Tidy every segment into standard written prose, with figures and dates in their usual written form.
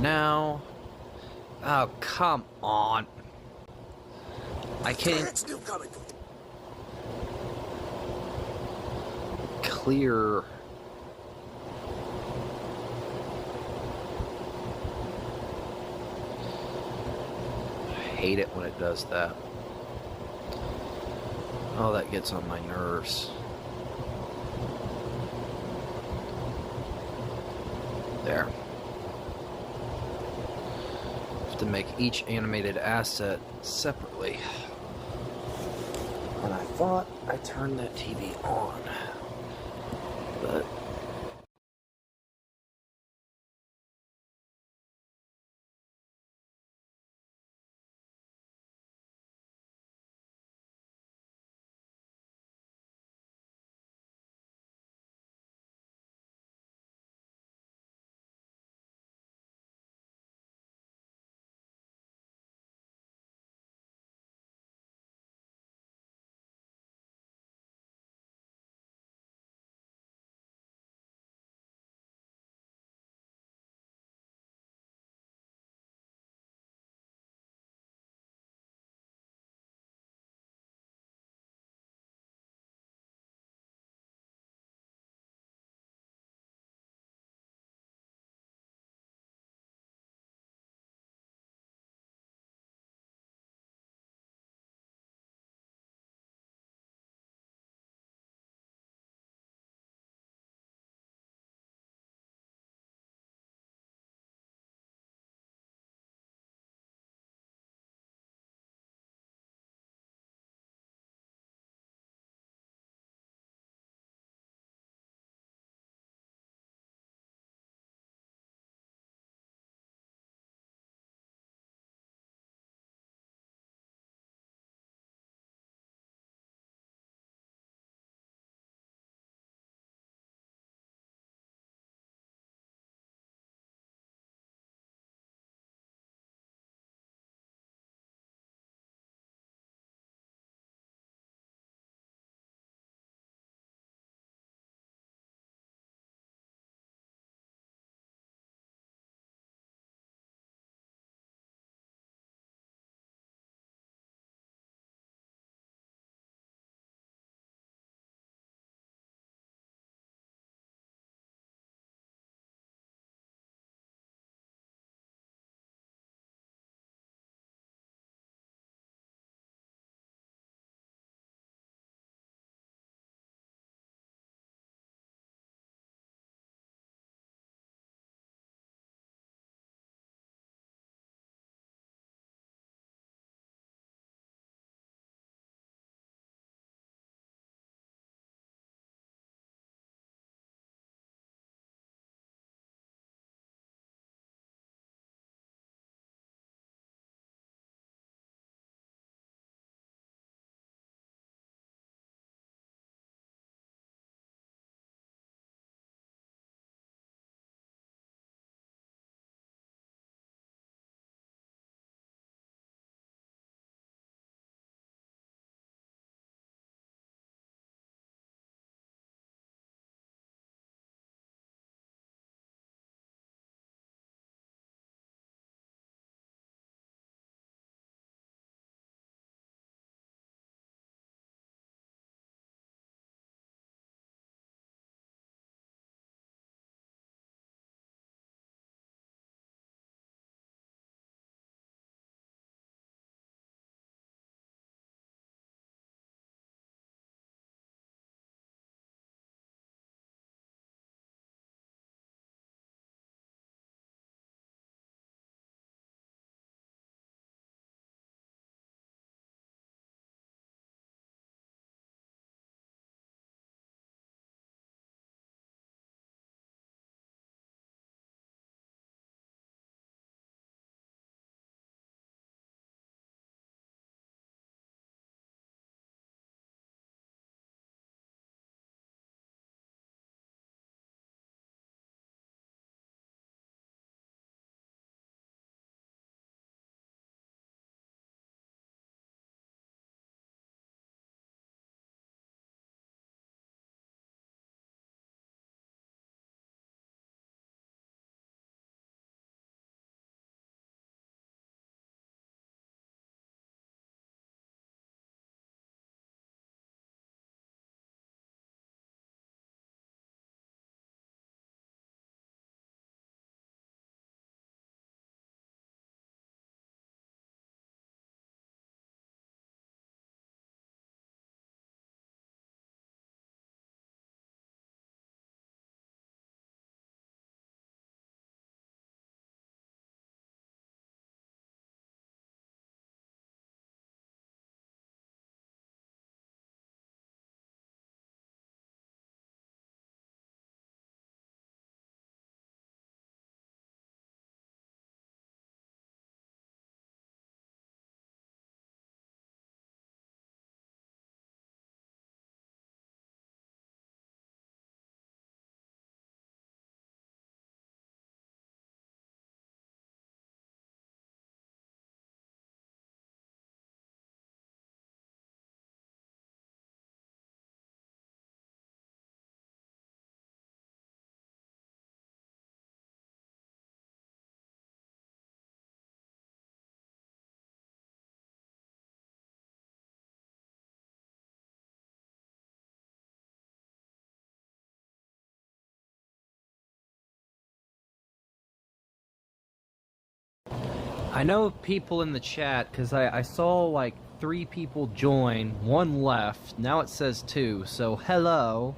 now. Oh, come on. I can't Still coming. clear. I hate it when it does that. Oh, that gets on my nerves. There. Have to make each animated asset separately. And I thought I turned that TV on, but I know people in the chat because I saw like 3 people join, 1 left. Now it says 2, so hello.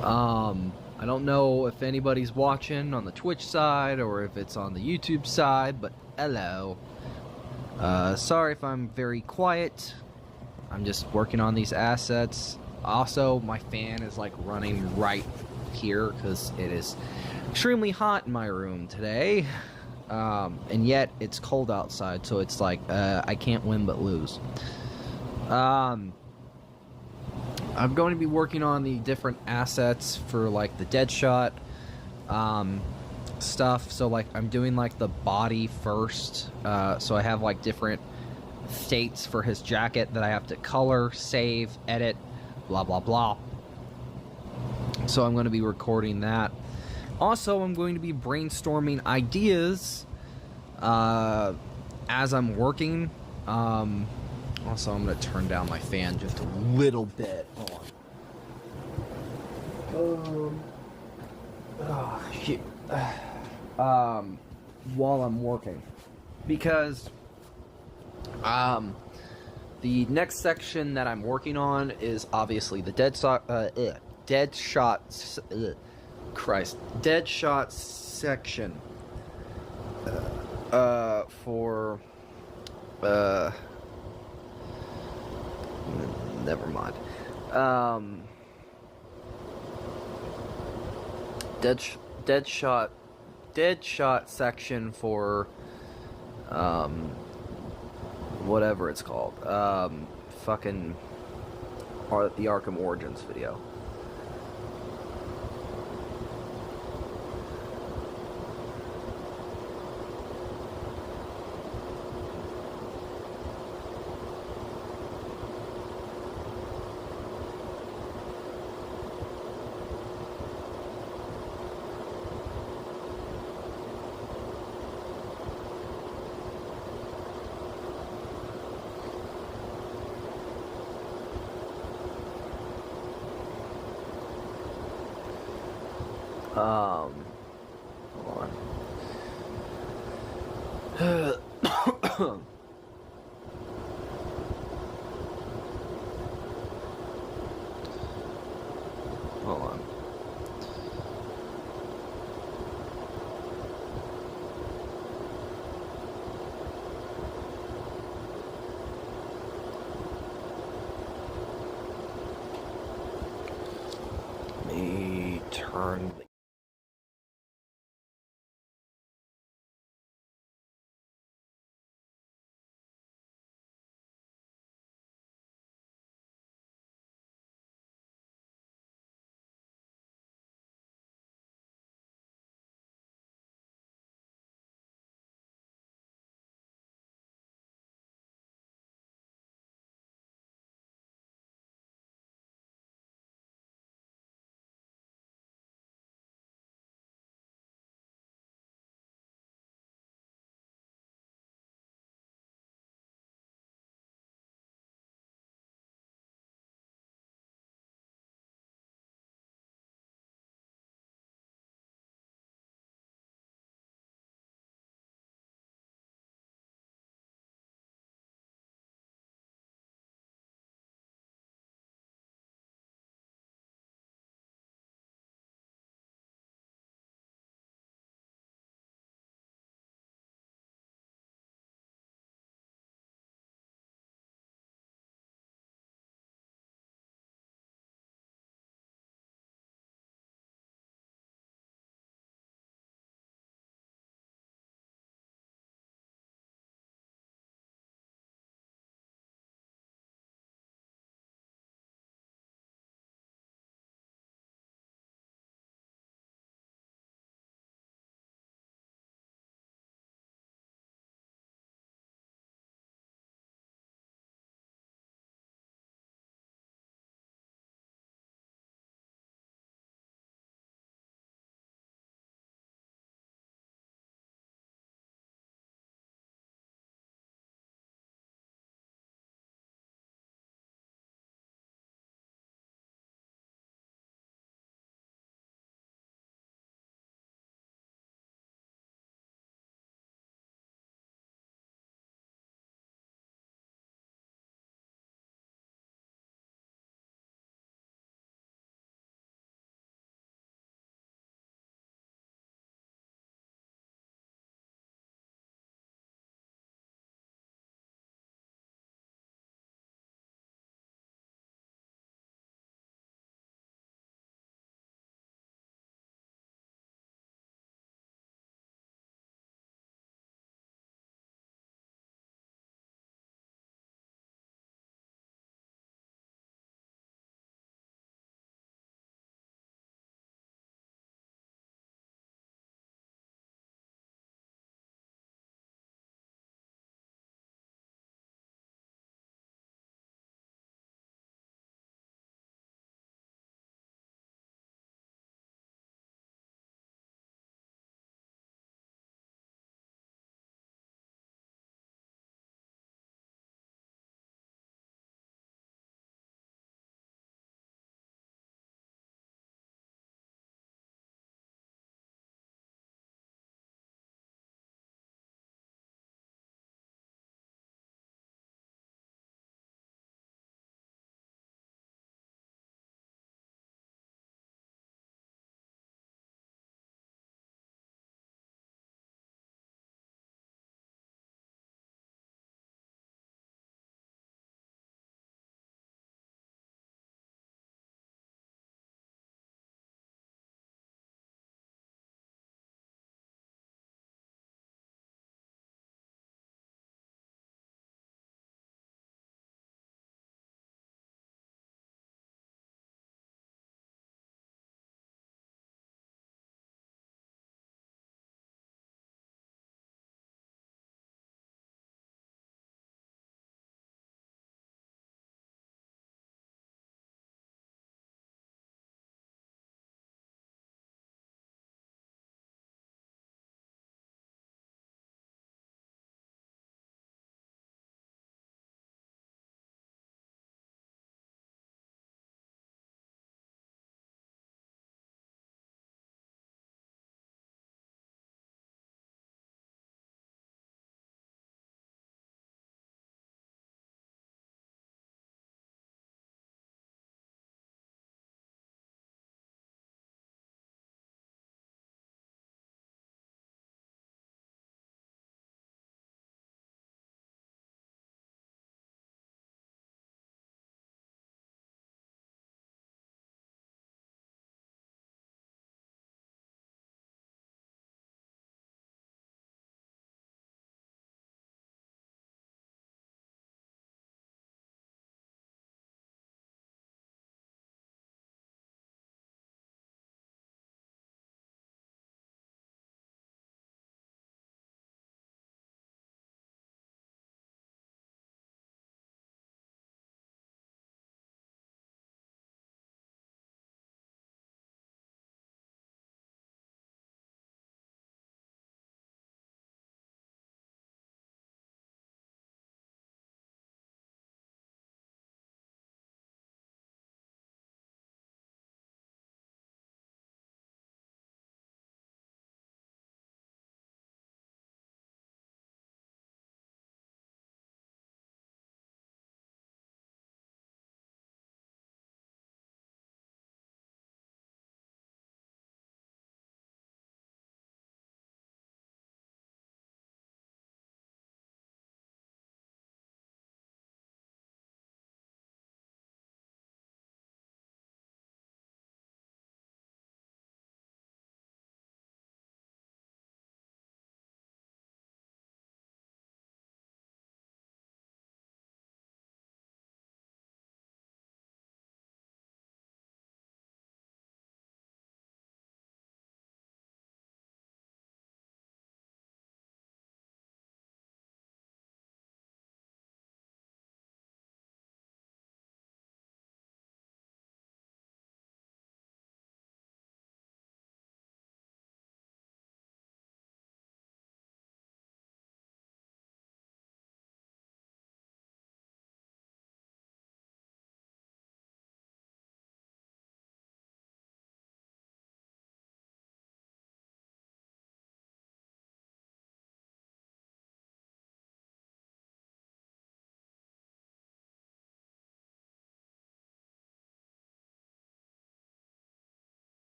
I don't know if anybody's watching on the Twitch side or if it's on the YouTube side, but hello. Sorry if I'm very quiet. I'm just working on these assets. Also, my fan is like running right here because it is extremely hot in my room today. And yet it's cold outside, so it's like I can't win but lose. I'm going to be working on the different assets for like the Deadshot stuff. So like I'm doing like the body first. So I have like different states for his jacket that I have to color, save, edit, blah blah blah. So I'm going to be recording that. Also, I'm going to be brainstorming ideas as I'm working. Also, I'm going to turn down my fan just a little bit. Hold on. Shit. While I'm working. Because, the next section that I'm working on is obviously the Deadshot section. For, never mind. Deadshot section for, whatever it's called. Fucking, the Arkham Origins video. Hold on. Hold on. Let me turn the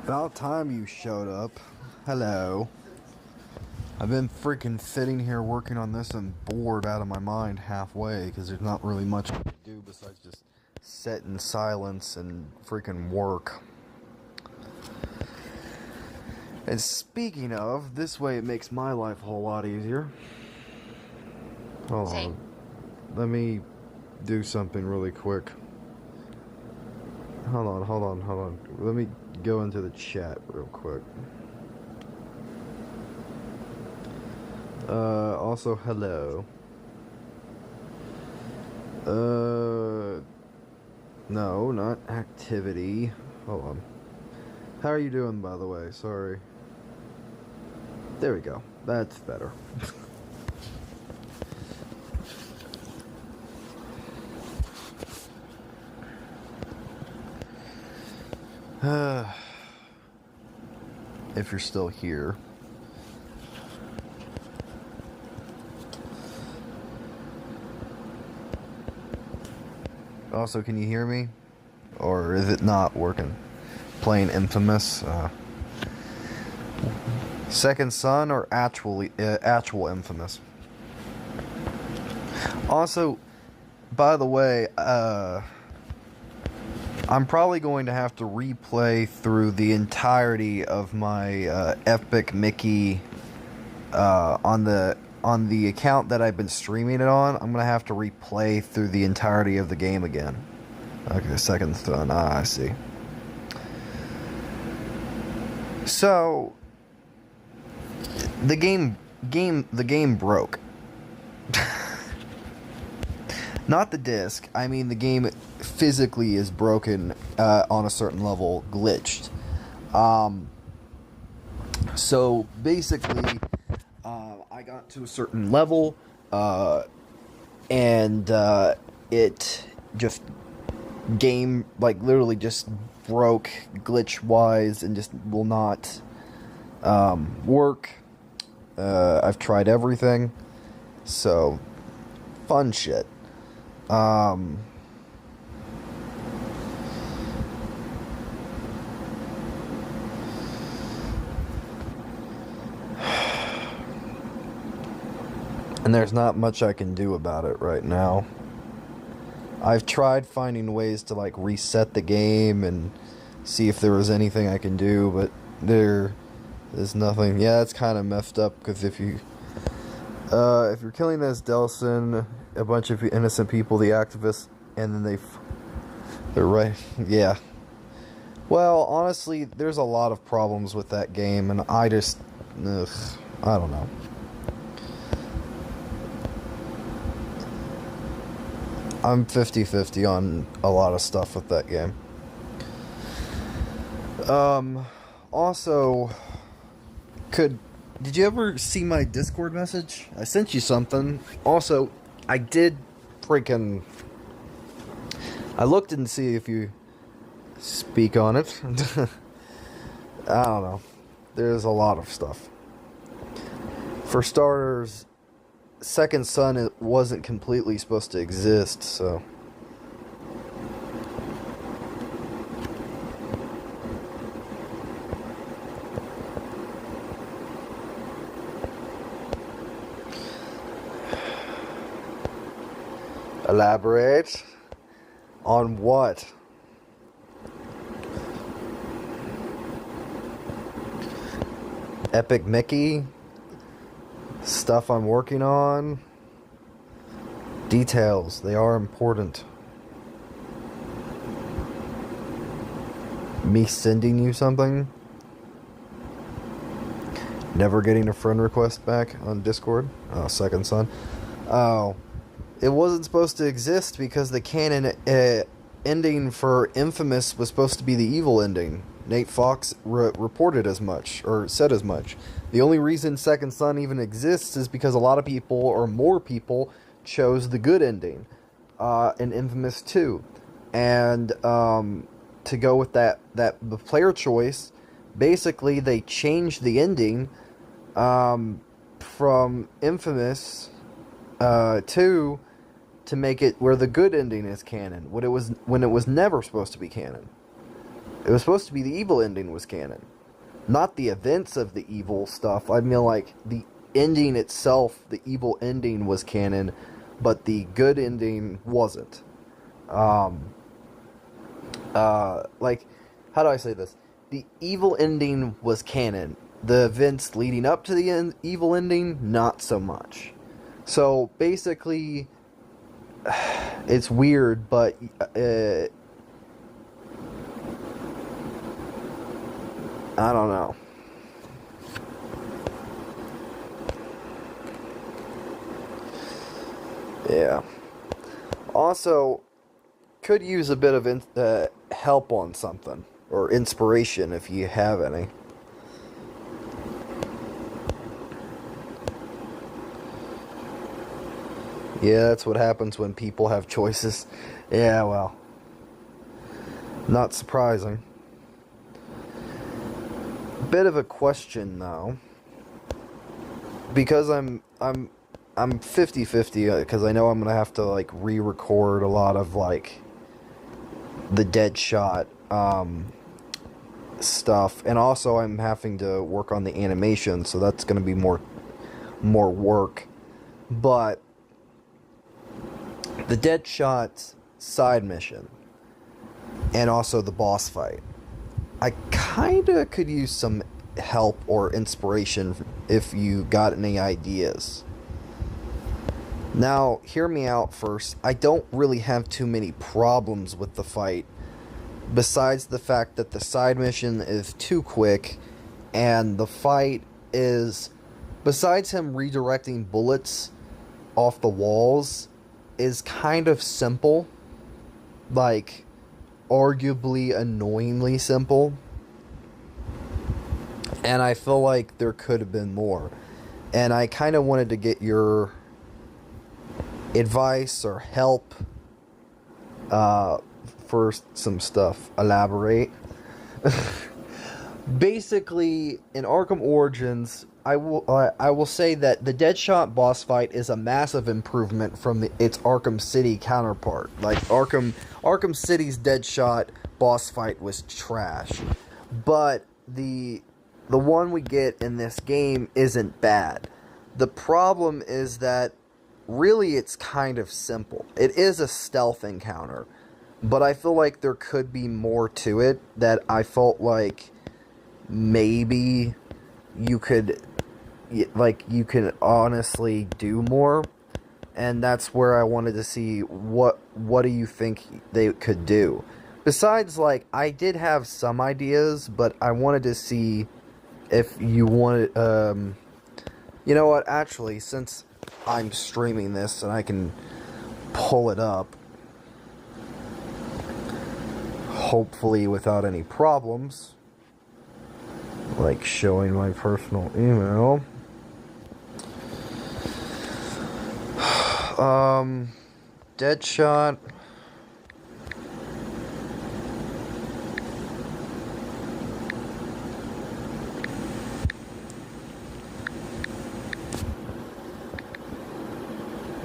About time you showed up. Hello. I've been freaking sitting here working on this and bored out of my mind halfway because there's not really much I can do besides just sit in silence and freaking work. And speaking of, this way it makes my life a whole lot easier. Hold on. Let me do something really quick. Hold on. Let me go into the chat real quick. Also, hello. No, not activity. Hold on. How are you doing, by the way? Sorry. There we go. That's better. If you're still here. Also, can you hear me? Or is it not working? Playing Infamous. Second Son or actual Infamous? Also, by the way, I'm probably going to have to replay through the entirety of my Epic Mickey on the account that I've been streaming it on. I'm gonna have to replay through the entirety of the game again. Okay, Second Son. I see. So the game broke. Not the disc. I mean, the game physically is broken on a certain level, glitched. So basically, I got to a certain level, and it just literally just broke glitch-wise and just will not work. I've tried everything, so fun shit. And there's not much I can do about it right now. I've tried finding ways to like reset the game and see if there was anything I can do, but there is nothing. Yeah, it's kind of messed up because if you're killing as Delson, a bunch of innocent people, the activists, and then they're right. Yeah. Well, honestly, there's a lot of problems with that game, and I don't know. I'm 50-50 on a lot of stuff with that game. Also, did you ever see my Discord message? I sent you something. Also, I looked and see if you speak on it. I don't know. There's a lot of stuff. For starters, Second Son, it wasn't completely supposed to exist, so. Elaborate on what? Epic Mickey? Stuff I'm working on? Details, they are important. Me sending you something? Never getting a friend request back on Discord? Oh, Second Son. Oh. It wasn't supposed to exist because the canon ending for Infamous was supposed to be the evil ending. Nate Fox reported as much, or said as much. The only reason Second Son even exists is because a lot of people, or more people, chose the good ending in Infamous 2. And to go with the player choice, basically they changed the ending from Infamous 2 to make it where the good ending is canon, when it was never supposed to be canon. It was supposed to be the evil ending was canon. Not the events of the evil stuff. I mean, like, the ending itself, the evil ending was canon, but the good ending wasn't. Like, how do I say this? The evil ending was canon. The events leading up to the evil ending, not so much. So, basically, it's weird, but, I don't know. Yeah. Also, could use a bit of help on something. Or inspiration, if you have any. Yeah, that's what happens when people have choices. Yeah, well. Not surprising. Bit of a question though, because I'm 50-50 because I know I'm gonna have to like re-record a lot of like the Deadshot stuff, and also I'm having to work on the animation, so that's gonna be more work. But the Deadshot side mission and also the boss fight, I kinda could use some help or inspiration if you got any ideas. Now, hear me out first. I don't really have too many problems with the fight, besides the fact that the side mission is too quick, and the fight is, besides him redirecting bullets off the walls, is kind of simple. Like, arguably annoyingly simple, and I feel like there could have been more, and I kind of wanted to get your advice or help for some stuff. Elaborate. Basically, in Arkham Origins, I will say that the Deadshot boss fight is a massive improvement from its Arkham City counterpart. Like, Arkham City's Deadshot boss fight was trash, but the one we get in this game isn't bad. The problem is that really it's kind of simple. It is a stealth encounter, but I feel like there could be more to it, that I felt like maybe you could honestly do more, and that's where I wanted to see what do you think they could do. Besides, like, I did have some ideas, but I wanted to see if you wanted, you know what, actually, since I'm streaming this and I can pull it up, hopefully without any problems, like showing my personal email. Deadshot.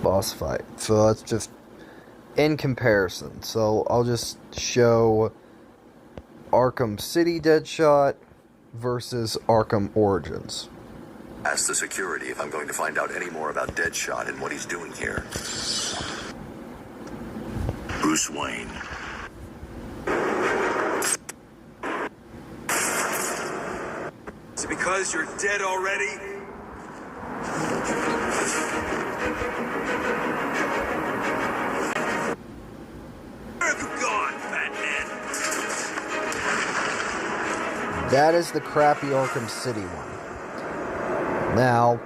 Boss fight. So that's just in comparison. So I'll just show Arkham City Deadshot versus Arkham Origins. Ask the security if I'm going to find out any more about Deadshot and what he's doing here. Bruce Wayne. Is it because you're dead already? Where have you gone, Batman? That is the crappy Arkham City one. Now,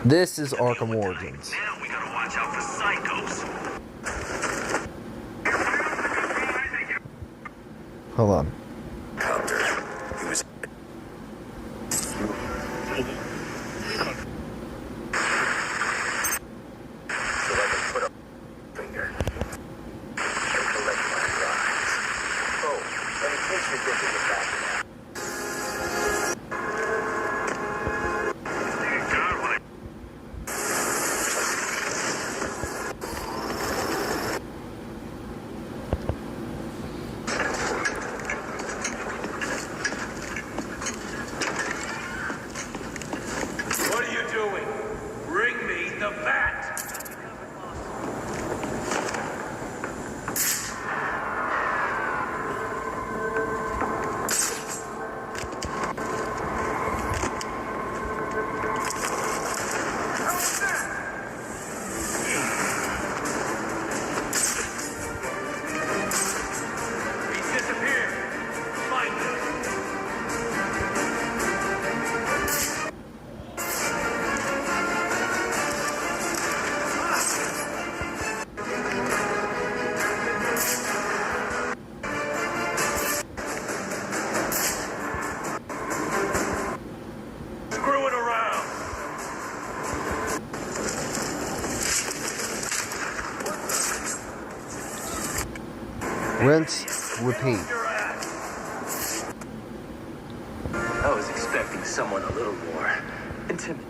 this is Arkham Origins. Now we gotta watch out for psychos. Hold on. Copter. He was. So I can put up finger and collect my prize. Oh, and in case you're thinking of that. Rinse, repeat. I was expecting someone a little more intimidating.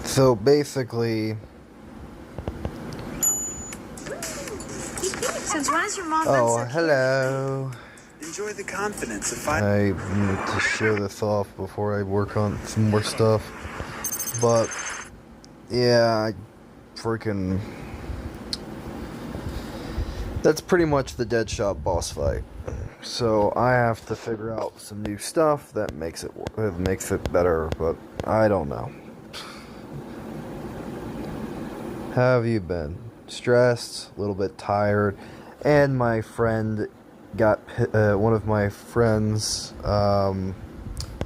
So basically, Since when is your mom oh, done so hello. Enjoy the confidence of I need to show this off before I work on some more stuff. But yeah, I freaking. That's pretty much the Deadshot boss fight. So I have to figure out some new stuff that makes it better, but I don't know. How have you been? Stressed, a little bit tired, and my friend got one of my friends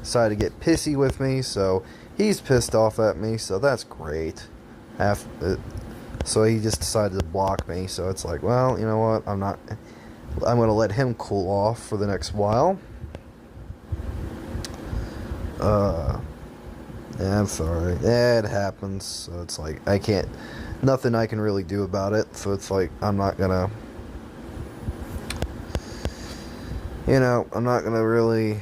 decided to get pissy with me, so he's pissed off at me, so that's great. So he just decided to block me, so it's like, well, you know what, I'm gonna let him cool off for the next while. Yeah, I'm sorry. Yeah, it happens, so it's like, nothing I can really do about it, so it's like, I'm not gonna really,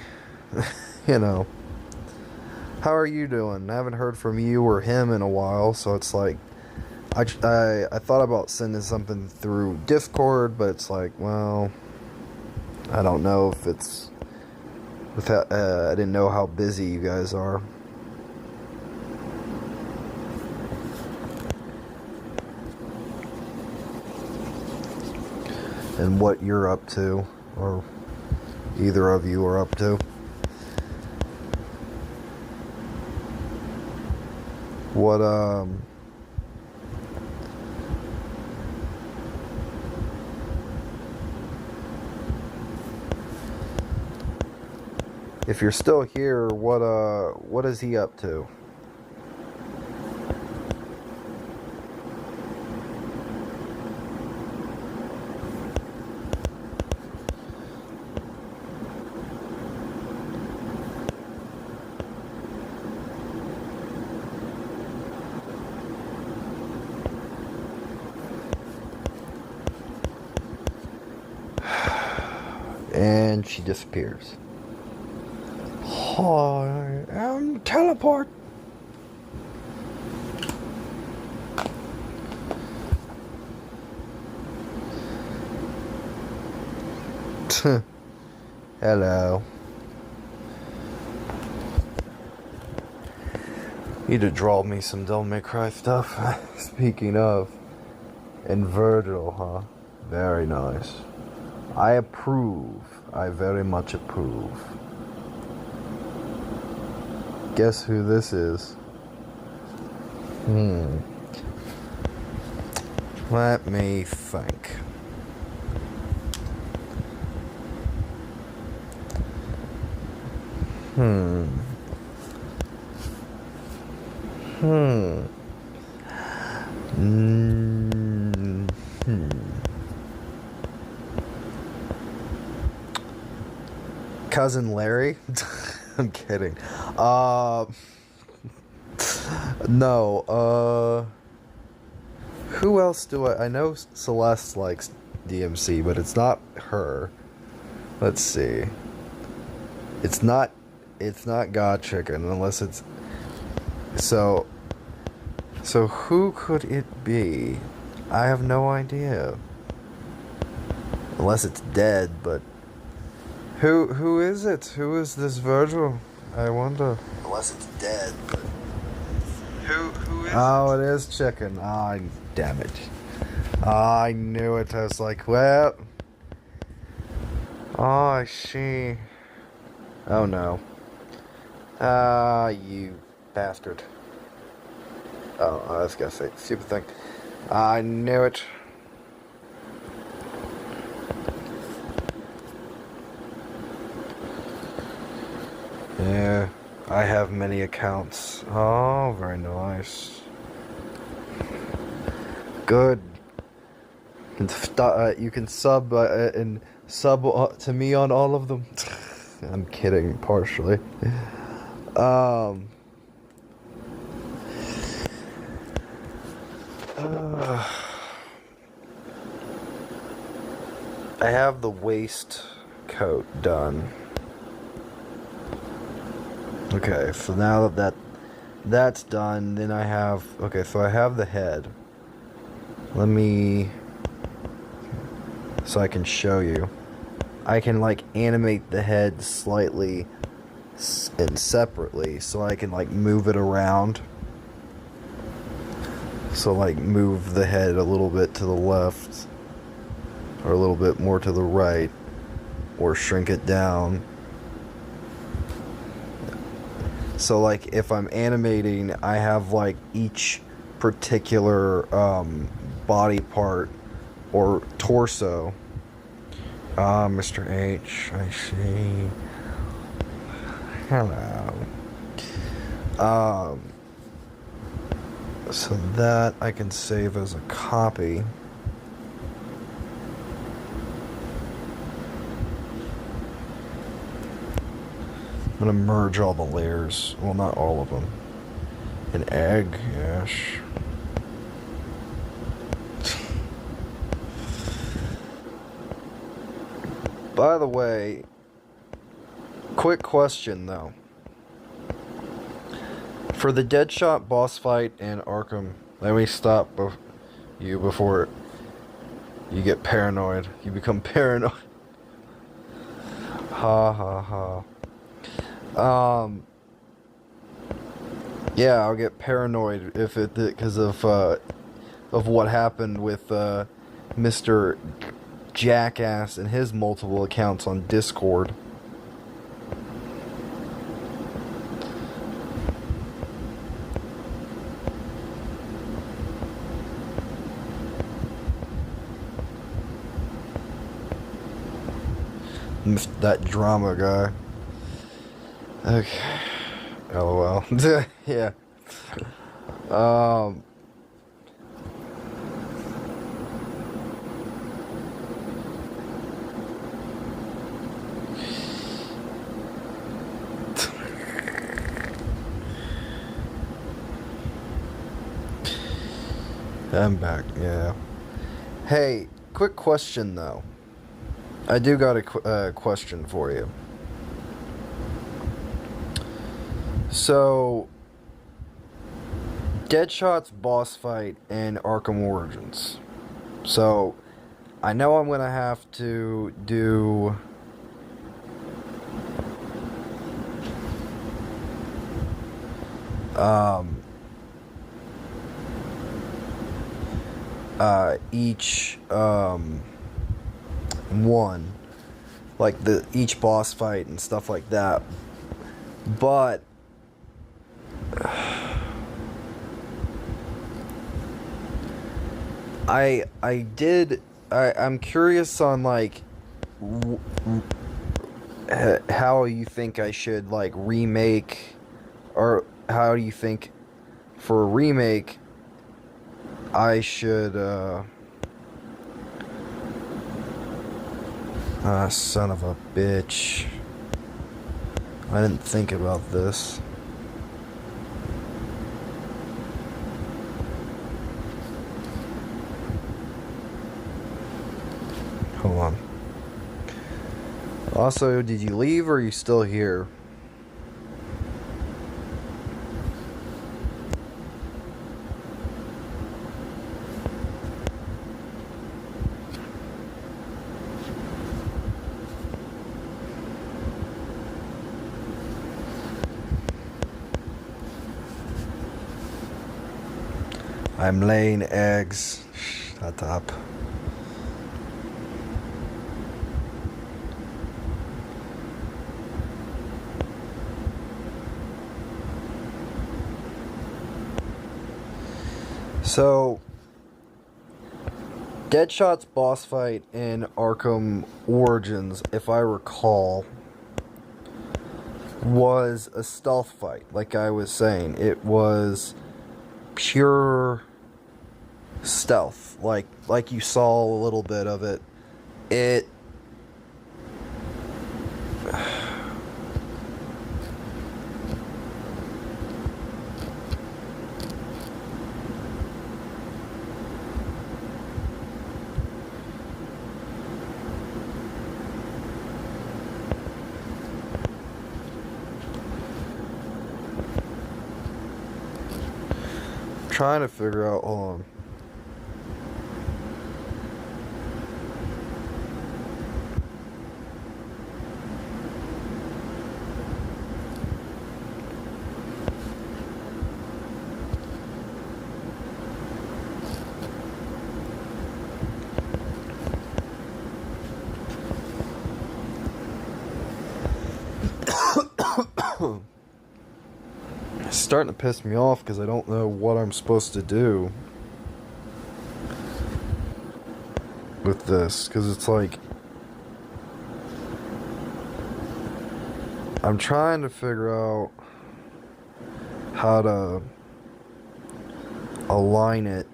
how are you doing? I haven't heard from you or him in a while, so it's like, I thought about sending something through Discord, but it's like, well, I don't know if it's, I didn't know how busy you guys are. And what you're up to, or either of you are up to. What, if you're still here, what is he up to? And she disappears. Hi, teleport. Hello. Need to draw me some Devil May Cry stuff. Speaking of. And Virgil, huh? Very nice. I approve. I very much approve. Guess who this is? Let me think. Cousin Larry? I'm kidding. No, who else do I know Celeste likes DMC, but it's not her. Let's see. It's not God Chicken unless it's so who could it be? I have no idea. Unless it's dead, but who is it? Who is this Virgil? I wonder. Unless it's dead, but who is it? Oh, it is Chicken. Ah, damn it. I knew it. I was like, well. Oh, I see. Oh no. Ah, you bastard. Oh, I was gonna say stupid thing. I knew it. Yeah, I have many accounts. Oh, very nice. Good. You can sub and sub to me on all of them. I'm kidding, partially. I have the waistcoat done. Okay, so now that's done, then I have... Okay, so I have the head. Let me... So I can show you. I can, like, animate the head slightly and separately, so I can, like, move it around. So, like, move the head a little bit to the left, or a little bit more to the right, or shrink it down. So, like, if I'm animating, I have, like, each particular body part or torso. Mr. H, I see. Hello. So that I can save as a copy. I'm gonna merge all the layers. Well, not all of them. An egg, yes. By the way, quick question though. For the Deadshot boss fight in Arkham, let me stop you before you get paranoid. You become paranoid. Ha ha ha. Yeah, I'll get paranoid if it because of what happened with Mr. Jackass and his multiple accounts on Discord. That drama guy. Okay. LOL. Yeah. I'm back, yeah. Hey, quick question though. I do got a question for you. So, Deadshot's boss fight in Arkham Origins. So, I know I'm gonna have to do... each one, like each boss fight and stuff like that, but I'm curious on like how you think I should like remake, or how do you think for a remake I should son of a bitch. I didn't think about this. Hold on. Also, did you leave or are you still here? I'm laying eggs. Shut up. So, Deadshot's boss fight in Arkham Origins, if I recall, was a stealth fight. Like I was saying, it was pure stealth. Like you saw a little bit of it. trying to figure out, hold on. It's starting to piss me off because I don't know what I'm supposed to do with this, because it's like I'm trying to figure out how to align it.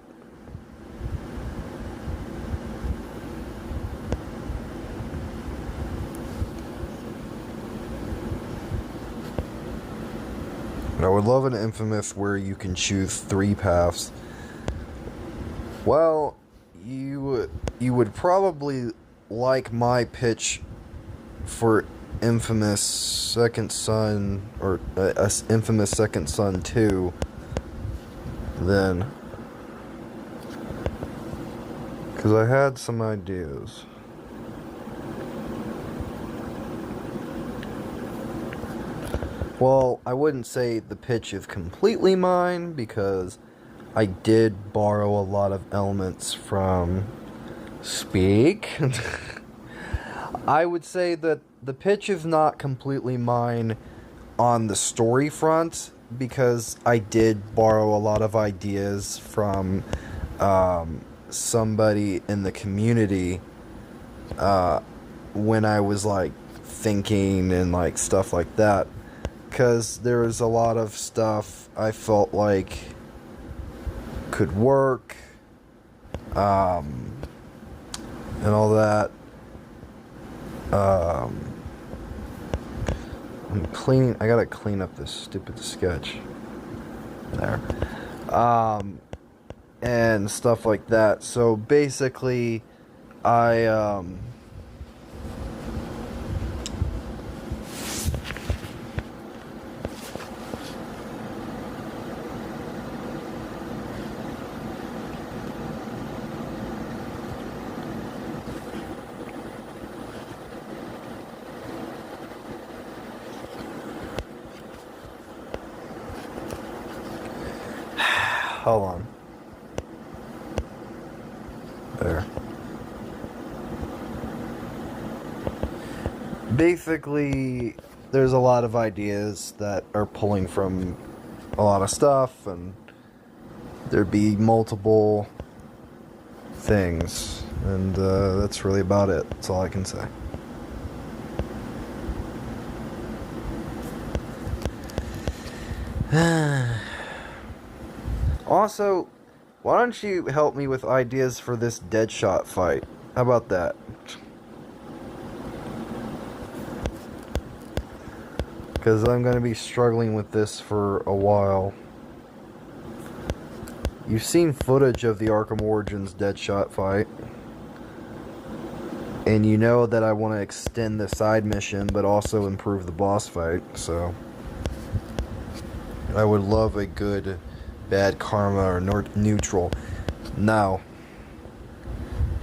I would love an Infamous where you can choose 3 paths. Well, you would probably like my pitch for Infamous Second Son, or Infamous Second Son 2, then, because I had some ideas. Well, I wouldn't say the pitch is completely mine, because I did borrow a lot of elements from Speak. I would say that the pitch is not completely mine on the story front, because I did borrow a lot of ideas from somebody in the community when I was like thinking and like stuff like that. Because there was a lot of stuff I felt like could work, and all that. I'm cleaning. I gotta clean up this stupid sketch. There. And stuff like that. So basically, I hold on. There. Basically, there's a lot of ideas that are pulling from a lot of stuff, and there'd be multiple things, and that's really about it. That's all I can say. Also, why don't you help me with ideas for this Deadshot fight? How about that? Because I'm going to be struggling with this for a while. You've seen footage of the Arkham Origins Deadshot fight. And you know that I want to extend the side mission, but also improve the boss fight, so I would love a good bad karma or neutral. Now,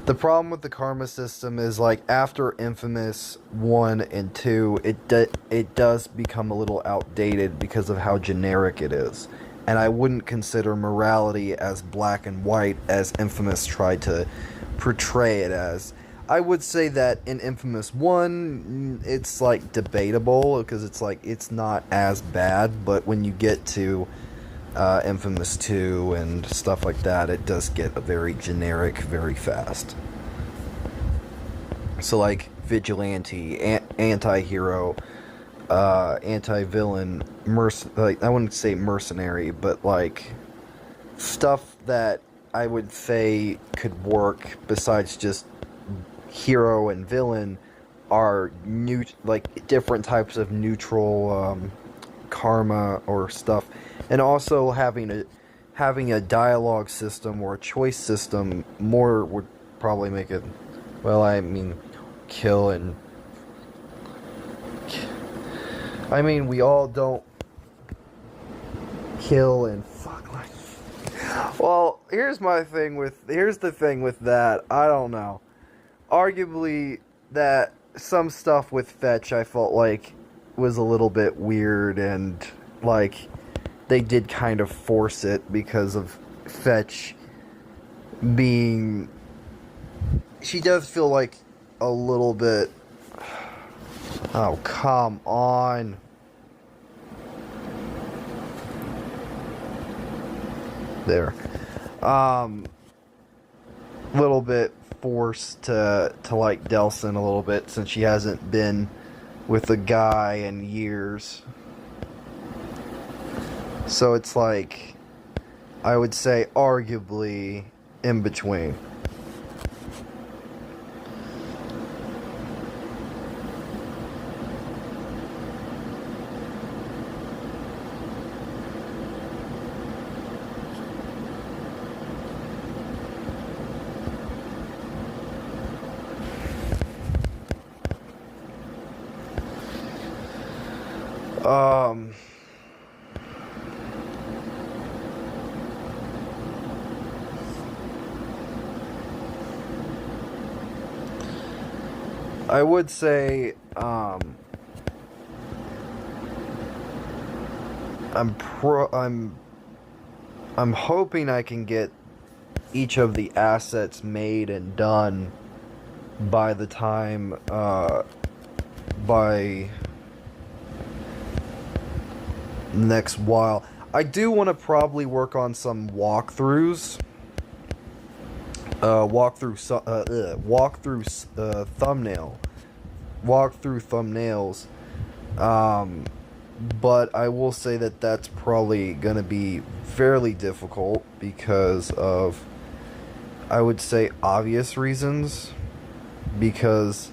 the problem with the karma system is, like, after Infamous 1 and 2, it does become a little outdated because of how generic it is. And I wouldn't consider morality as black and white as Infamous tried to portray it as. I would say that in Infamous 1, it's, like, debatable, because it's, like, it's not as bad, but when you get to Infamous 2 and stuff like that, it does get very generic very fast. So, like, vigilante, anti-hero, anti-villain, like, I wouldn't say mercenary, but, like, stuff that I would say could work besides just hero and villain are like different types of neutral karma or stuff, and also having a dialogue system or a choice system more would probably make it, well, I mean, kill and I mean, we all don't kill and fuck, like, Well, here's the thing with that. I don't know. Arguably, that some stuff with Fetch I felt like was a little bit weird, and like they did kind of force it because of Fetch being. She does feel like a little bit. Oh, come on. There. Little bit forced to like Delsin a little bit, since she hasn't been with a guy in years. So it's like, I would say arguably in between. I would say, I'm hoping I can get each of the assets made and done by the time, by next while. I do want to probably work on some walkthroughs. Walkthrough thumbnails. But I will say that that's probably gonna be fairly difficult because of, I would say, obvious reasons. Because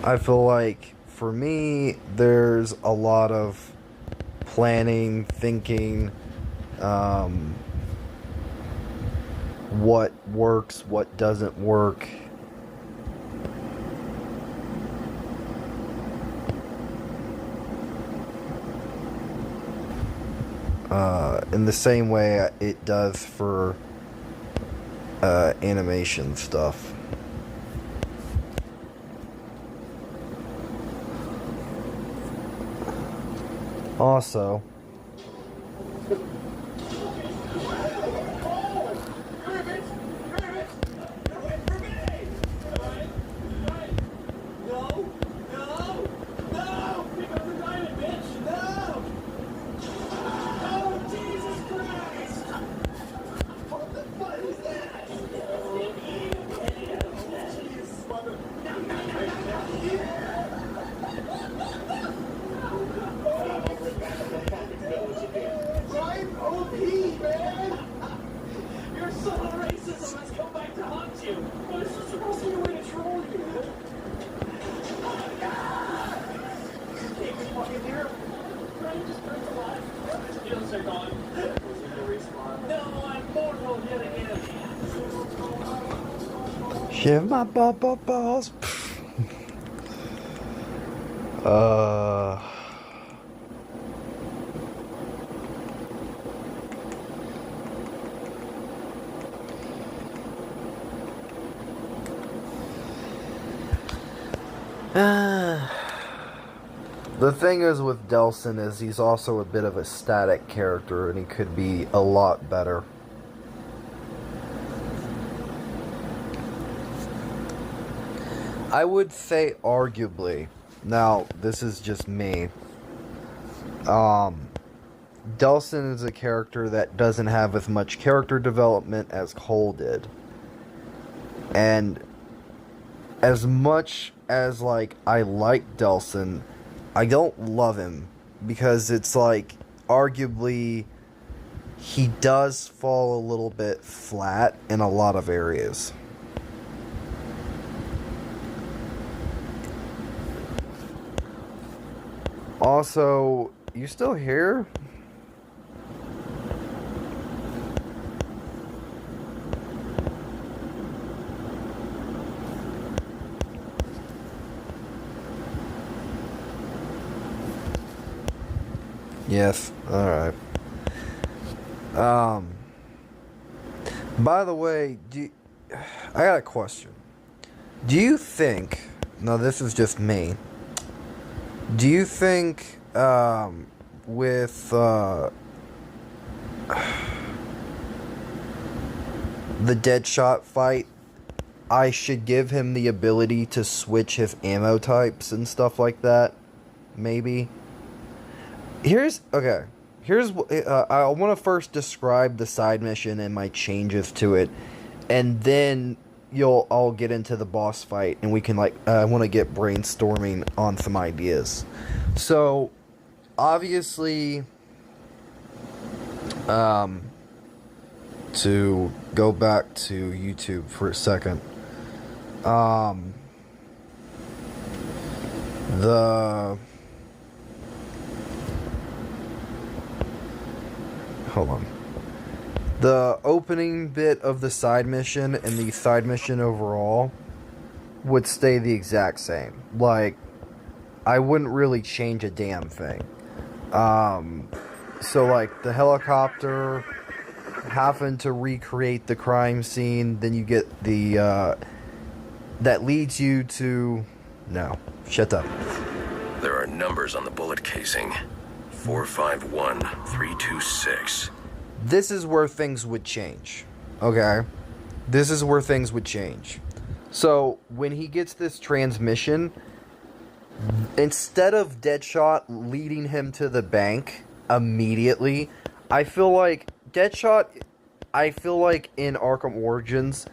I feel like, for me, there's a lot of planning, thinking, what works, what doesn't work. In the same way it does for animation stuff. Also, shiv my balls. The thing is with Delsin is he's also a bit of a static character, and he could be a lot better. I would say arguably, now this is just me, Delsin is a character that doesn't have as much character development as Cole did. And as much as, like, I like Delsin, I don't love him, because it's like, arguably, he does fall a little bit flat in a lot of areas. Also, you still here? Yes, alright. By the way, I got a question. Do you think, now this is just me, do you think, with, the Deadshot fight, I should give him the ability to switch his ammo types and stuff like that? Maybe? I want to first describe the side mission and my changes to it, and then I'll get into the boss fight, and we can I want to get brainstorming on some ideas. So, obviously, to go back to YouTube for a second, hold on. The opening bit of the side mission and the side mission overall would stay the exact same. Like, I wouldn't really change a damn thing. So, like, the helicopter, having to recreate the crime scene, then you get the, that leads you to... No, shut up. There are numbers on the bullet casing. 451326. This is where things would change. Okay? This is where things would change. So, when he gets this transmission, instead of Deadshot leading him to the bank immediately, I feel like Deadshot, in Arkham Origins,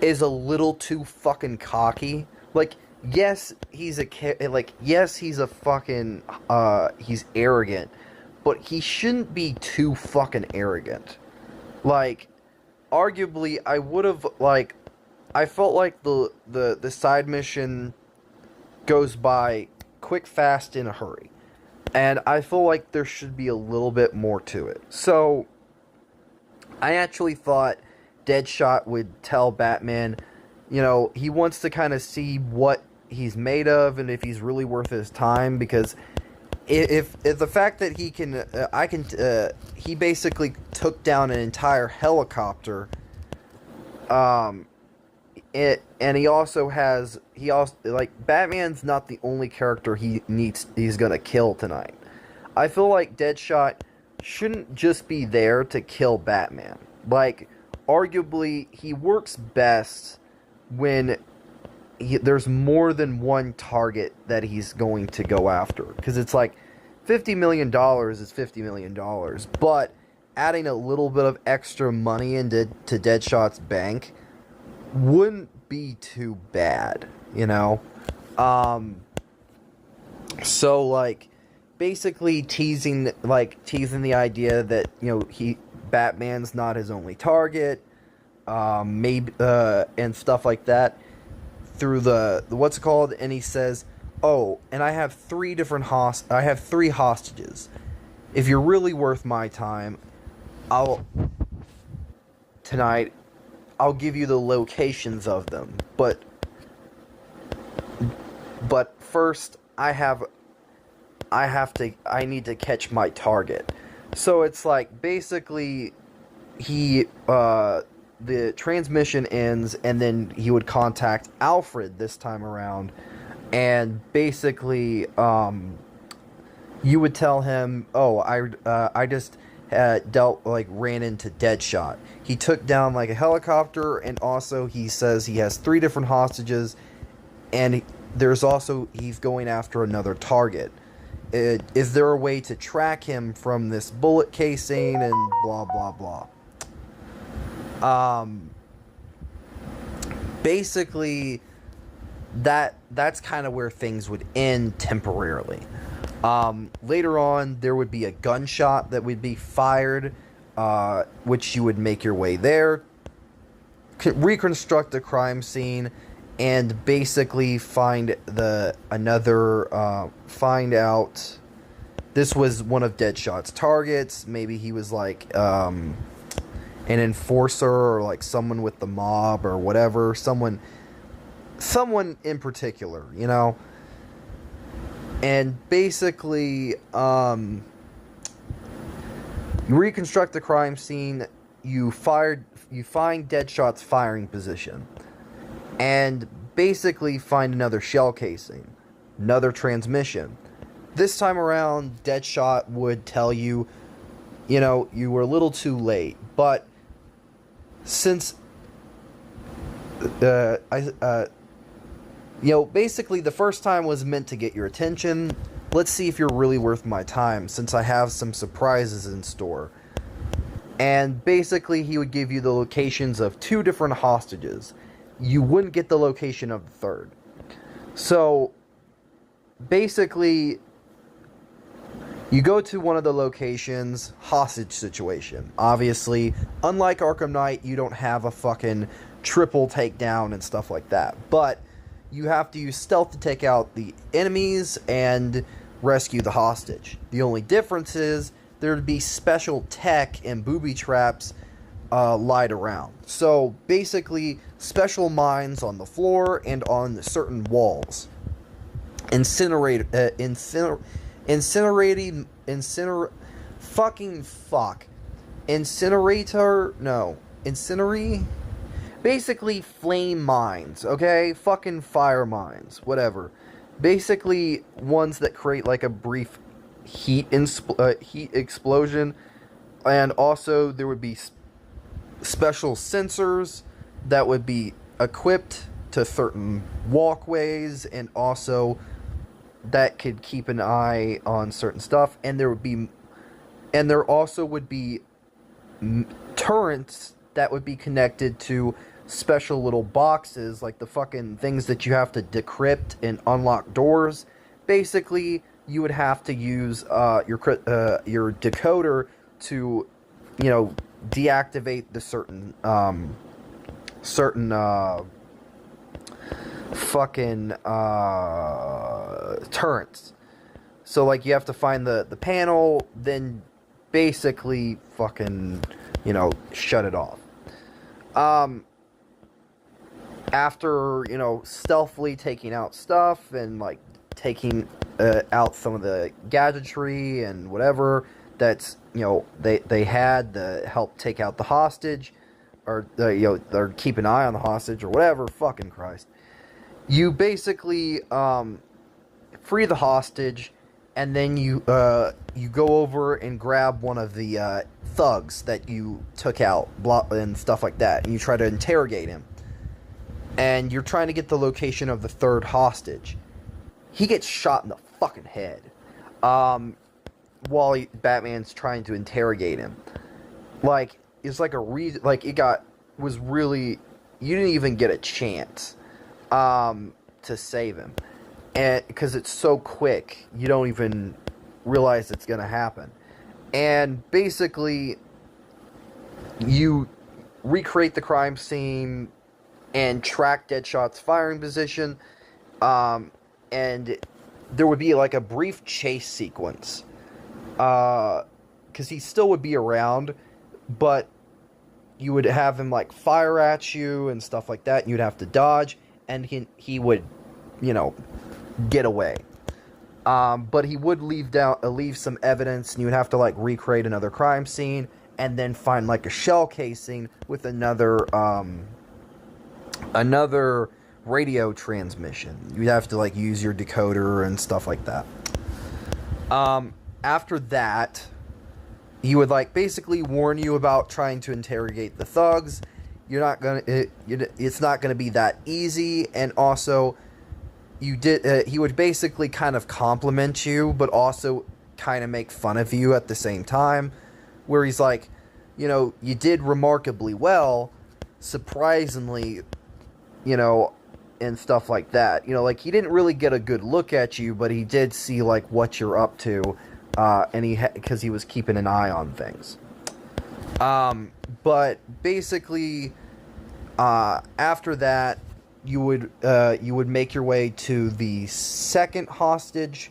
is a little too fucking cocky. Like, yes, he's a fucking, he's arrogant, but he shouldn't be too fucking arrogant. Like, arguably, I felt like the side mission goes by quick, fast, in a hurry. And I feel like there should be a little bit more to it. So, I actually thought Deadshot would tell Batman, you know, he wants to kind of see what he's made of and if he's really worth his time, because if the fact that he can, he basically took down an entire helicopter, and he also, Batman's not the only character he's gonna kill tonight. I feel like Deadshot shouldn't just be there to kill Batman. Like, arguably, he works best when there's more than one target that he's going to go after. Because it's like, $50 million is $50 million. But adding a little bit of extra money into Deadshot's bank wouldn't be too bad, you know? So, like, basically teasing the idea that, you know, Batman's not his only target, maybe, and stuff like that, through the what's it called, and he says, oh, and I have three hostages. If you're really worth my time, I'll give you the locations of them, but first I need to catch my target. So it's like, basically, the transmission ends, and then he would contact Alfred this time around, and basically, you would tell him, oh, I just ran into Deadshot. He took down, like, a helicopter, and also he says he has 3 different hostages, and he's going after another target. Is there a way to track him from this bullet casing, and blah, blah, blah. Basically, that's kind of where things would end temporarily. Later on, there would be a gunshot that would be fired, which you would make your way there, reconstruct the crime scene, and basically find out this was one of Deadshot's targets. Maybe he was like an enforcer, or like someone with the mob or whatever, someone in particular, you know. And basically, You reconstruct the crime scene. You find Deadshot's firing position, and basically find another shell casing, another transmission. This time around, Deadshot would tell you, you know, you were a little too late, but since basically the first time was meant to get your attention. Let's see if you're really worth my time, since I have some surprises in store. And basically, he would give you the locations of 2 different hostages. You wouldn't get the location of the third. So, basically, you go to one of the locations, hostage situation. Obviously, unlike Arkham Knight, you don't have a fucking triple takedown and stuff like that. But you have to use stealth to take out the enemies and rescue the hostage. The only difference is there would be special tech and booby traps lied around. So basically, special mines on the floor and on certain walls. Incinerator. Basically, flame mines, okay? Fucking fire mines, whatever. Basically, ones that create like a brief heat explosion, and also there would be special sensors that would be equipped to certain walkways, and also that could keep an eye on certain stuff. And there also would be turrets that would be connected to special little boxes, like the fucking things that you have to decrypt and unlock doors. Basically, you would have to use your decoder to, you know, deactivate the certain turrets. So, like, you have to find the panel, then basically fucking, you know, shut it off. After, you know, stealthily taking out stuff and, like, taking out some of the gadgetry and whatever that's, you know, they had to help take out the hostage, or, you know, or keep an eye on the hostage or whatever, fucking Christ. You basically free the hostage, and then you go over and grab one of the thugs that you took out, and stuff like that, and you try to interrogate him. And you're trying to get the location of the third hostage. He gets shot in the fucking head while Batman's trying to interrogate him. Like, it's like was really, you didn't even get a chance to save him. And because it's so quick, you don't even realize it's going to happen. And basically, you recreate the crime scene and track Deadshot's firing position, and there would be like a brief chase sequence, because he still would be around, but you would have him like fire at you and stuff like that, and you'd have to dodge, and he would, you know, get away. But he would leave some evidence, and you would have to like recreate another crime scene, and then find like a shell casing with another radio transmission. You'd have to like use your decoder and stuff like that. After that, he would like basically warn you about trying to interrogate the thugs. It's not gonna be that easy, and also he would basically kind of compliment you, but also kind of make fun of you at the same time, where he's like, you know, you did remarkably well, surprisingly, you know, and stuff like that. You know, like, he didn't really get a good look at you, but he did see, like, what you're up to, and because he was keeping an eye on things. But basically, after that, you would make your way to the second hostage.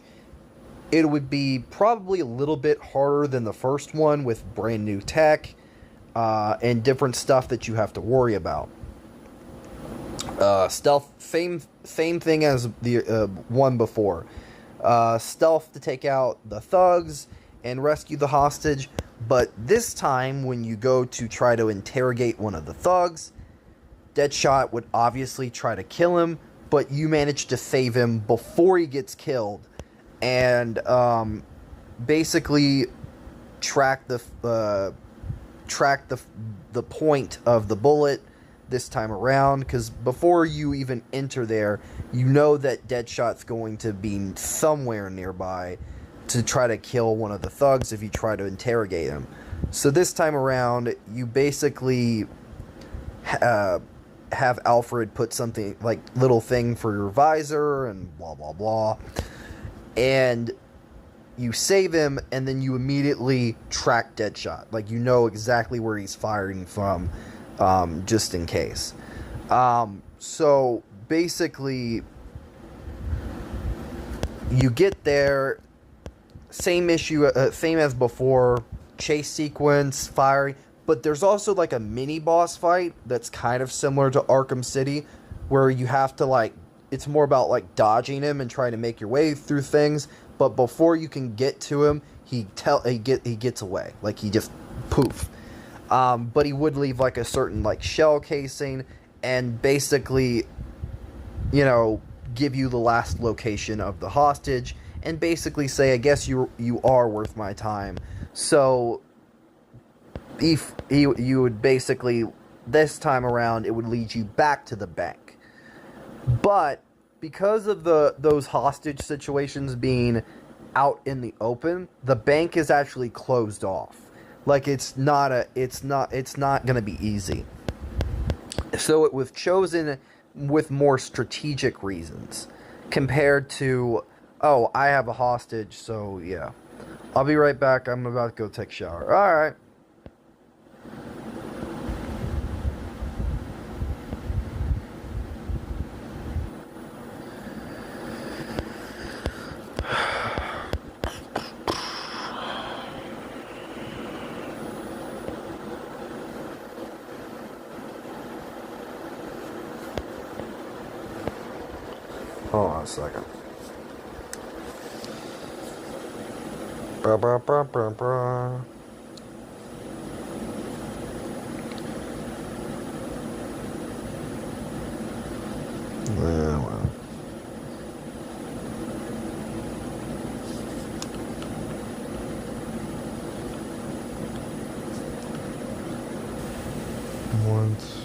It would be probably a little bit harder than the first one, with brand new tech, and different stuff that you have to worry about. Stealth, same thing as the one before. Stealth to take out the thugs and rescue the hostage, But this time, when you go to try to interrogate one of the thugs, Deadshot would obviously try to kill him, but you manage to save him before he gets killed, and basically track the point of the bullet this time around, because before you even enter there, you know that Deadshot's going to be somewhere nearby to try to kill one of the thugs if you try to interrogate him. So this time around, you basically have Alfred put something like little thing for your visor and blah blah blah, and you save him, and then you immediately track Deadshot. Like, you know exactly where he's firing from, just in case. So basically, you get there, same issue, same as before, chase sequence, firing, but there's also like a mini boss fight that's kind of similar to Arkham City, where you have to, like, it's more about like dodging him and trying to make your way through things, but before you can get to him, he gets away, like he just poof. But he would leave like a certain like shell casing and basically, you know, give you the last location of the hostage and basically say, I guess you are worth my time. So if you would basically, this time around, it would lead you back to the bank. But because of those hostage situations being out in the open, the bank is actually closed off. Like, it's not gonna be easy. So it was chosen with more strategic reasons compared to, oh, I have a hostage, so yeah. I'll be right back. I'm about to go take a shower. Alright. Hold on a second. Bra bra bra bra bra. Well. Once.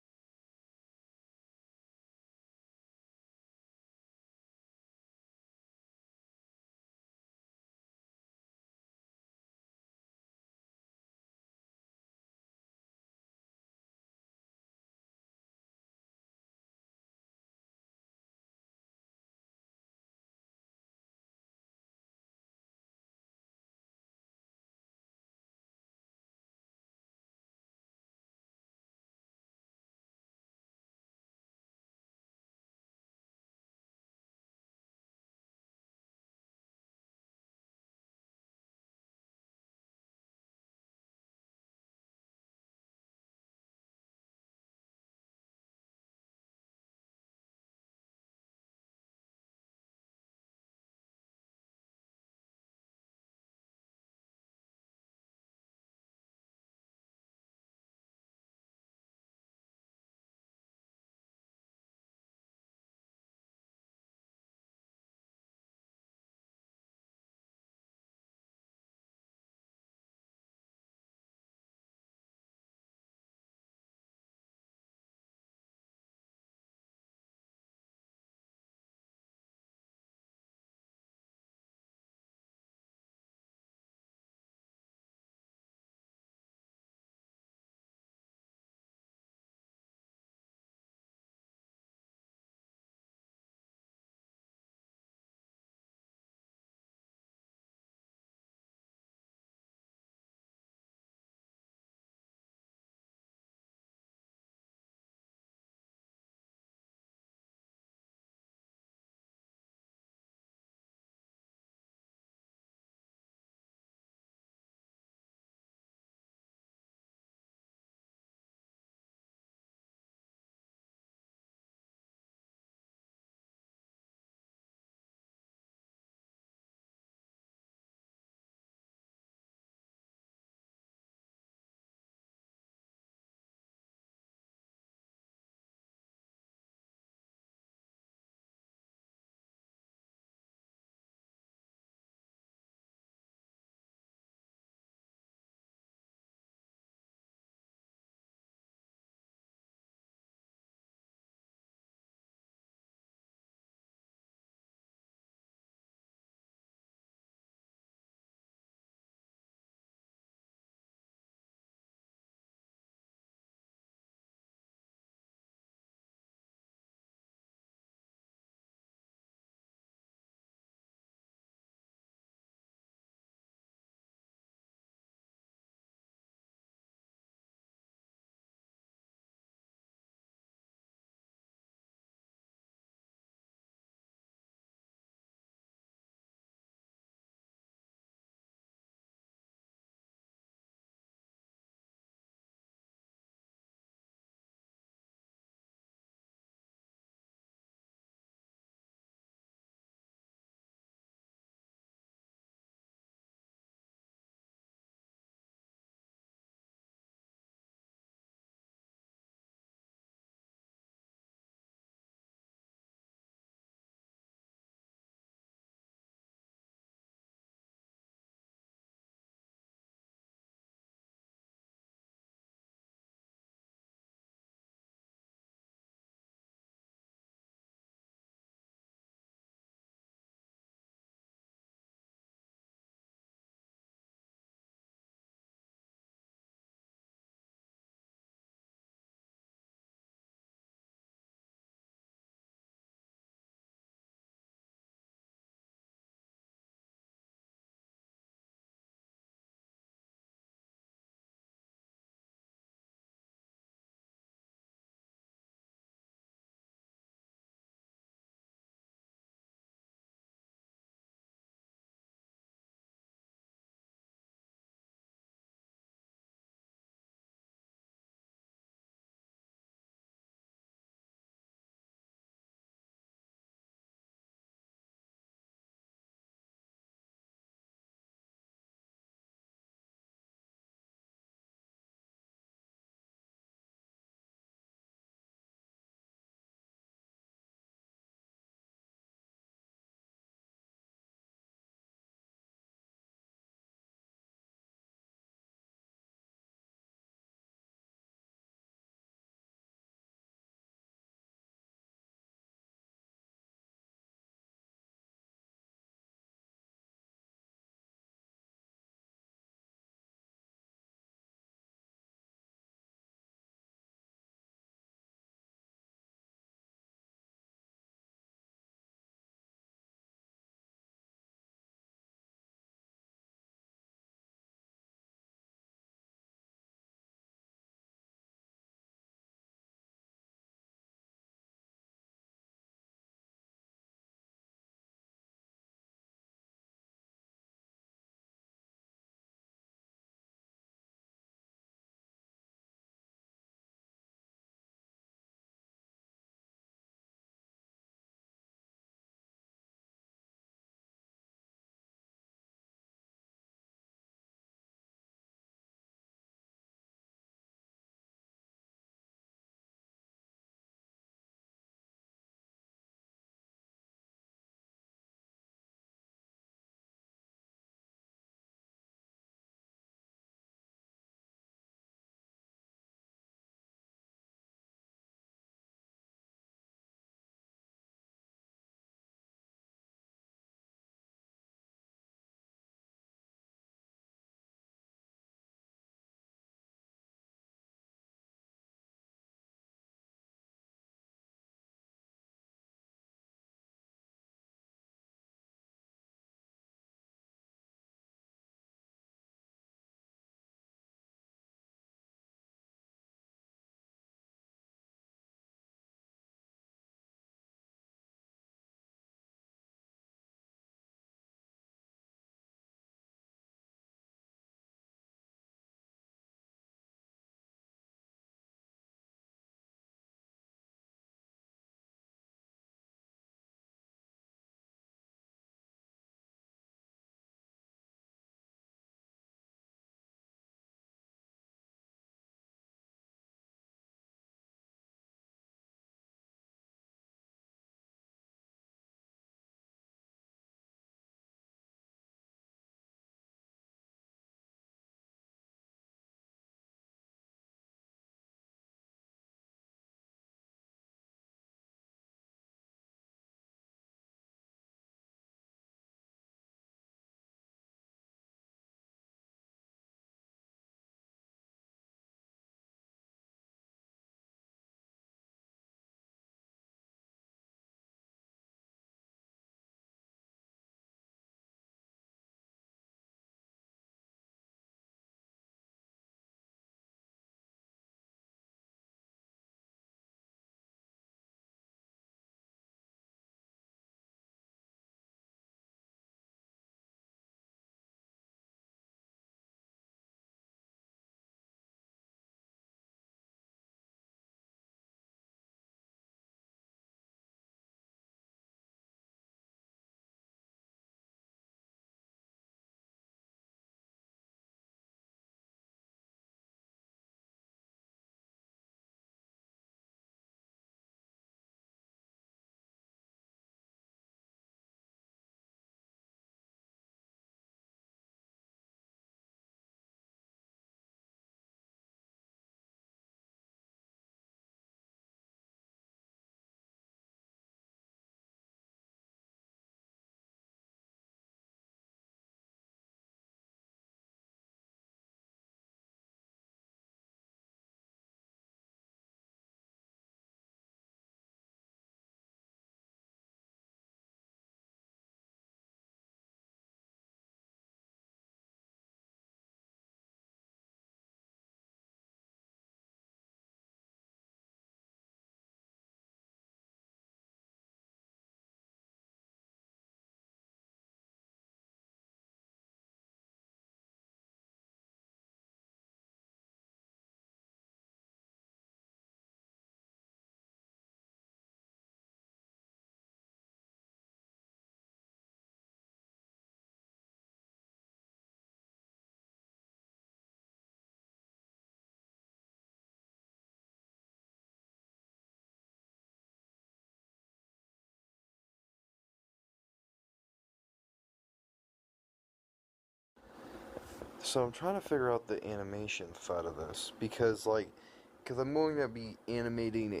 So I'm trying to figure out the animation side of this because I'm going to be animating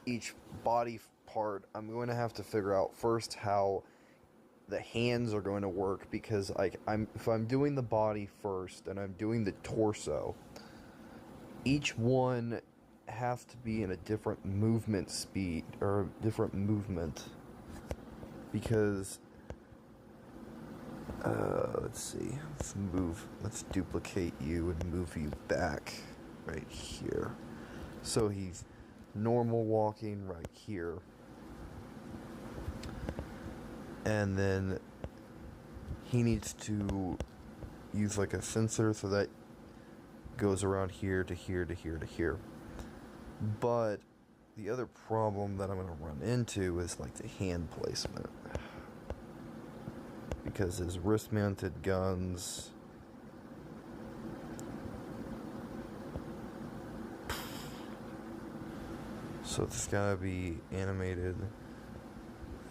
each body part. I'm going to have to figure out first how the hands are going to work because if I'm doing the body first and I'm doing the torso, each one has to be in a different movement speed or a different movement because let's see, let's duplicate you and move you back right here. So he's normal walking right here. And then he needs to use like a sensor so that goes around here to here to here to here. But the other problem that I'm going to run into is like the hand placement. Because his wrist-mounted guns... So it's gotta be animated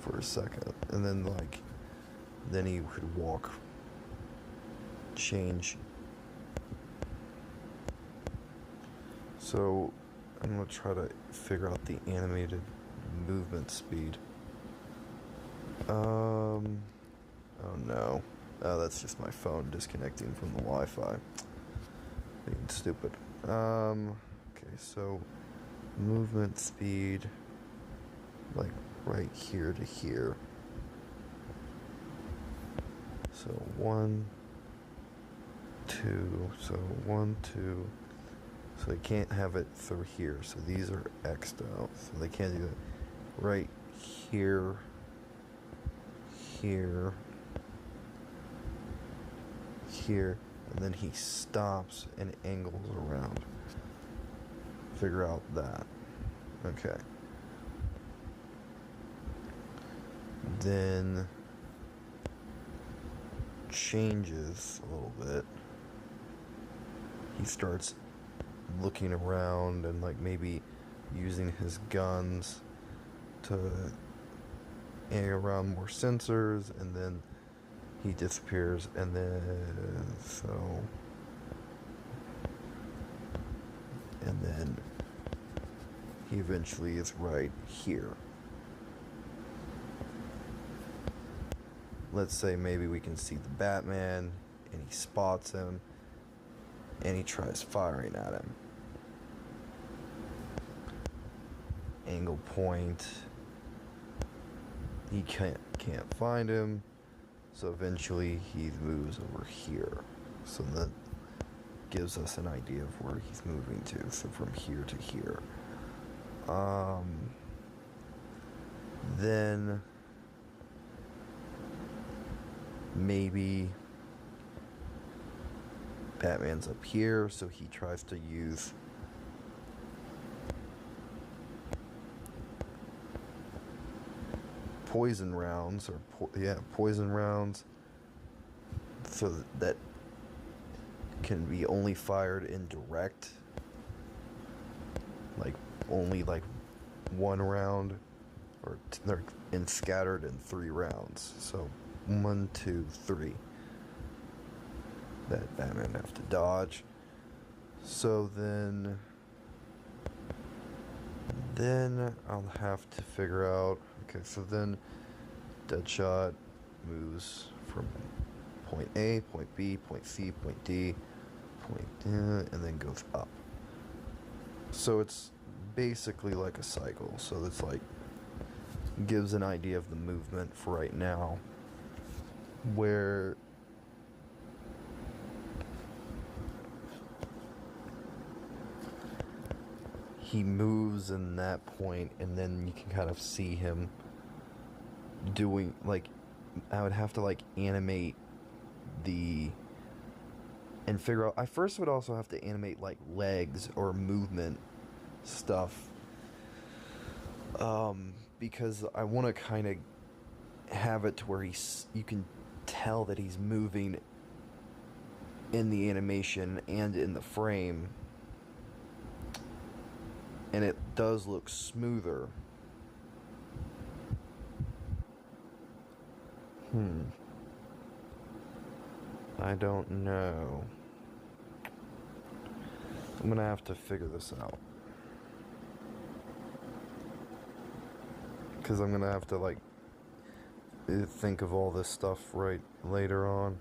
for a second. And then he could walk. Change. So I'm gonna try to figure out the animated movement speed. Oh no. Oh, that's just my phone disconnecting from the Wi-Fi. Being stupid. Okay, so movement speed, like right here to here. So 1, 2, so 1, 2. So they can't have it through here. So these are X'd out. So they can't do it right here, here, here, and then he stops and angles around. Figure out that. Okay. Then changes a little bit. He starts looking around and like maybe using his guns to aim around more sensors, and then he disappears, and then he eventually is right here. Let's say maybe we can see the Batman and he spots him and he tries firing at him. Angle point. He can't find him, so eventually he moves over here. So that gives us an idea of where he's moving to. So from here to here. Then maybe Batman's up here, so he tries to use poison rounds, poison rounds, so that can be only fired in direct, like only like one round, or they're scattered in 3 rounds. So 1, 2, 3 that Batman have to dodge. So then I'll have to figure out. Okay, so then Deadshot moves from point A, point B, point C, point D, and then goes up. So it's basically like a cycle. So it's like gives an idea of the movement for right now, where he moves in that point, and then you can kind of see him doing, like, I would have to like animate and figure out. I first would also have to animate like legs or movement stuff, because I want to kind of have it to where you can tell that he's moving in the animation and in the frame, and it does look smoother. I don't know. I'm gonna have to figure this out. Because I'm gonna have to, like, think of all this stuff right later on.